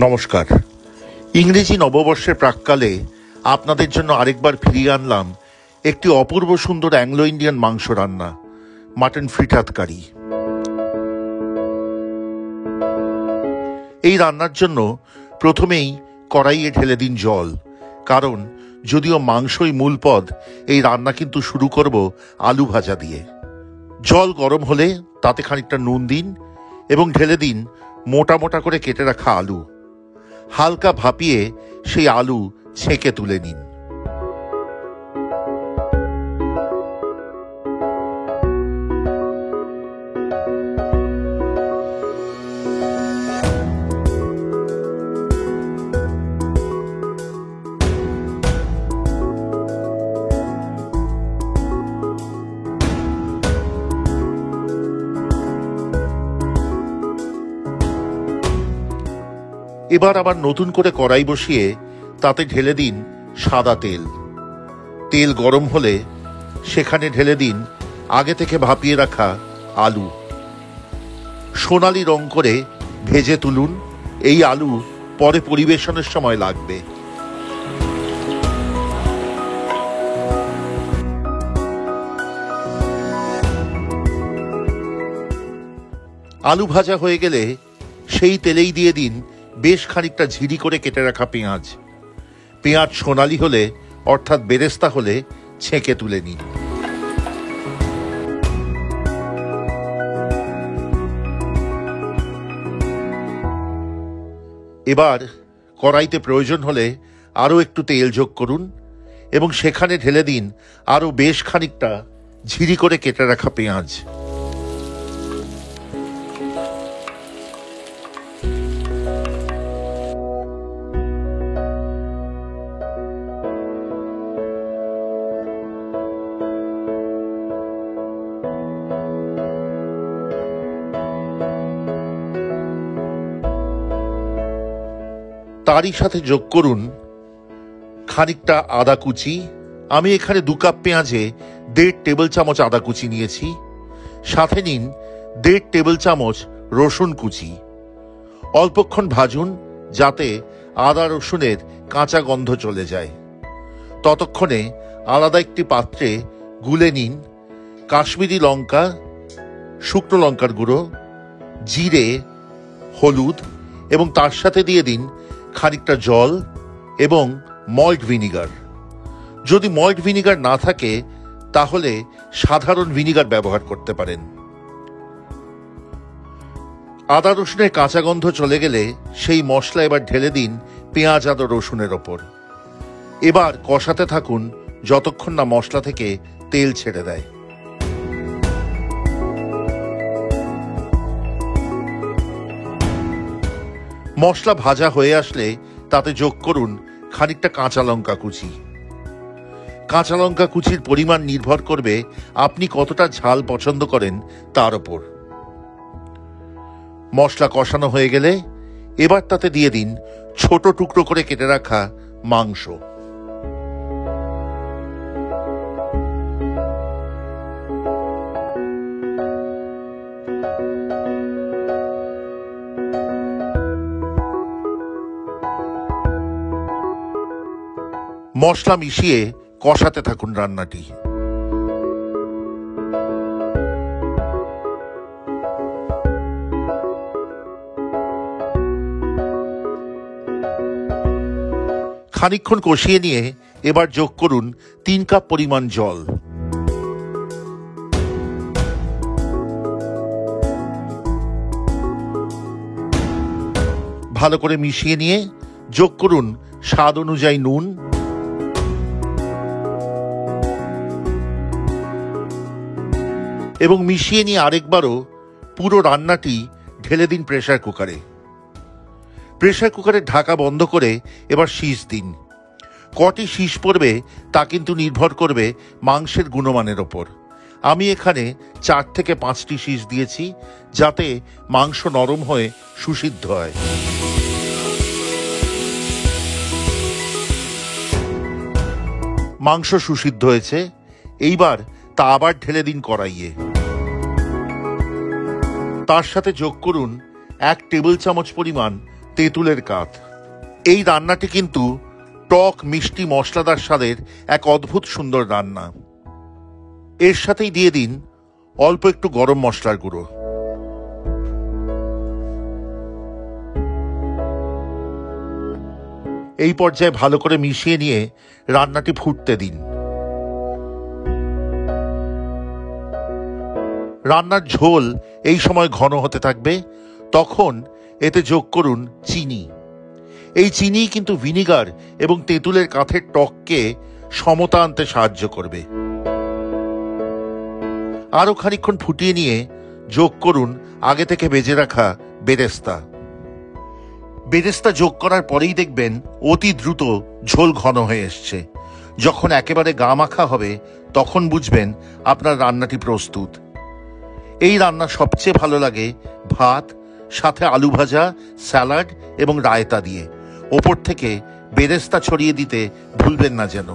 নমস্কার। ইংরেজি নববর্ষের প্রাক্কালে আপনাদের জন্য আরেকবার ফিরিয়ে আনলাম একটি অপূর্ব সুন্দর অ্যাংলো ইন্ডিয়ান মাংস রান্না, মাটন ফ্রিটাত কারি। এই রান্নার জন্য প্রথমেই কড়াইয়ে ঢেলে দিন জল, কারণ যদিও মাংসই মূল পদ, এই রান্না কিন্তু শুরু করব আলু ভাজা দিয়ে। জল গরম হলে তাতে খানিকটা নুন দিন এবং ঢেলে দিন মোটা মোটা করে কেটে রাখা আলু। হালকা ভাপিয়ে সেই আলু ছেঁকে তুলে নিন। এবার আবার নতুন করে কড়াই বসিয়ে তাতে ঢেলে দিন সাদা তেল। তেল গরম হলে সেখানে ঢেলে দিন আগে থেকে ভাপিয়ে রাখা আলু। সোনালি রং করে ভেজে তুলুন। এই আলু পরে পরিবেশনের সময় লাগবে। আলু ভাজা হয়ে গেলে সেই তেলেই দিয়ে দিন বেশ খানিকটা ঝিরি করে কেটে রাখা পেঁয়াজ। পেঁয়াজ সোনালি হলে অর্থাৎ বেরেস্তা হলে ছেঁকে তুলে নিন। এবার কড়াইতে প্রয়োজন হলে আরও একটু তেল যোগ করুন এবং সেখানে ঢেলে দিন আরও বেশ খানিকটা ঝিরি করে কেটে রাখা পেঁয়াজ। তারই সাথে যোগ করুন খানিকটা আদা কুচি। আমি এখানে 2 কাপ পেঁয়াজে 1.5 টেবিল চামচ আদা কুচি নিয়েছি। সাথে নিন 1.5 টেবিল চামচ রসুন কুচি। অল্পক্ষণ ভাজুন যাতে আদা রসুনের কাঁচা গন্ধ চলে যায়। ততক্ষণে আলাদা একটি পাত্রে গুলে নিন কাশ্মীরি লঙ্কা, শুকনো লঙ্কার গুঁড়ো, জিরে, হলুদ এবং তার সাথে দিয়ে দিন খানিকটা জল এবং মল্ট ভিনিগার। যদি মল্ট ভিনিগার না থাকে তাহলে সাধারণ ভিনিগার ব্যবহার করতে পারেন। আদা রসুনের কাঁচা গন্ধ চলে গেলে সেই মশলা এবার ঢেলে দিন পেঁয়াজ আদা রসুনের ওপর। এবার কষাতে থাকুন যতক্ষণ না মশলা থেকে তেল ছেড়ে দেয়। মশলা ভাজা হয়ে আসলে তাতে যোগ করুন খানিকটা কাঁচা লঙ্কা কুচি। কাঁচা লঙ্কা কুচির পরিমাণ নির্ভর করবে আপনি কতটা ঝাল পছন্দ করেন তার ওপর। মশলা কষানো হয়ে গেলে এবার তাতে দিয়ে দিন ছোট টুকরো করে কেটে রাখা মাংস। মশলা মিশিয়ে কষাতে থাকুন রান্নাটি। খানিকক্ষণ কষিয়ে নিয়ে এবার যোগ করুন 3 কাপ পরিমাণ জল। ভালো করে মিশিয়ে নিয়ে যোগ করুন স্বাদ অনুযায়ী নুন এবং মিশিয়ে নিয়ে আরেকবারও পুরো রান্নাটি ঢেলে দিন প্রেসার কুকারে। প্রেসার কুকারের ঢাকা বন্ধ করে এবার শীষ দিন। কটি শীষ পড়বে তা কিন্তু নির্ভর করবে মাংসের গুণমানের ওপর। আমি এখানে 4 থেকে 5টি শীষ দিয়েছি যাতে মাংস নরম হয়ে সুসিদ্ধ হয়। মাংস সুসিদ্ধ হয়েছে, এইবার তা আবার ঢেলে দিন কড়াইয়ে। তার সাথে যোগ করুন 1 টেবিল চামচ পরিমাণ তেঁতুলের কাঠ। এই রান্নাটি কিন্তু টক মিষ্টি মশলাদার স্বাদের এক অদ্ভুত সুন্দর রান্না। এর সাথেই দিয়ে দিন অল্প একটু গরম মশলার গুঁড়ো। এই পর্যায়ে ভালো করে মিশিয়ে নিয়ে রান্নাটি ফুটতে দিন। রান্নার ঝোল এই সময় ঘন হতে থাকবে, তখন এতে যোগ করুন চিনি। এই চিনি কিন্তু ভিনিগার এবং তেঁতুলের কাঠের টককে সমতা আনতে সাহায্য করবে। আরও খানিকক্ষণ ফুটিয়ে নিয়ে যোগ করুন আগে থেকে ভেজে রাখা বেরেস্তা। বেরেস্তা যোগ করার পরেই দেখবেন অতি দ্রুত ঝোল ঘন হয়ে এসছে। যখন একেবারে গা মাখা হবে তখন বুঝবেন আপনার রান্নাটি প্রস্তুত। এই রান্না সবচেয়ে ভালো লাগে ভাত, সাথে আলু ভাজা, স্যালাড এবং রায়তা দিয়ে। ওপর থেকে বেরেস্তা ছড়িয়ে দিতে ভুলবেন না যেন।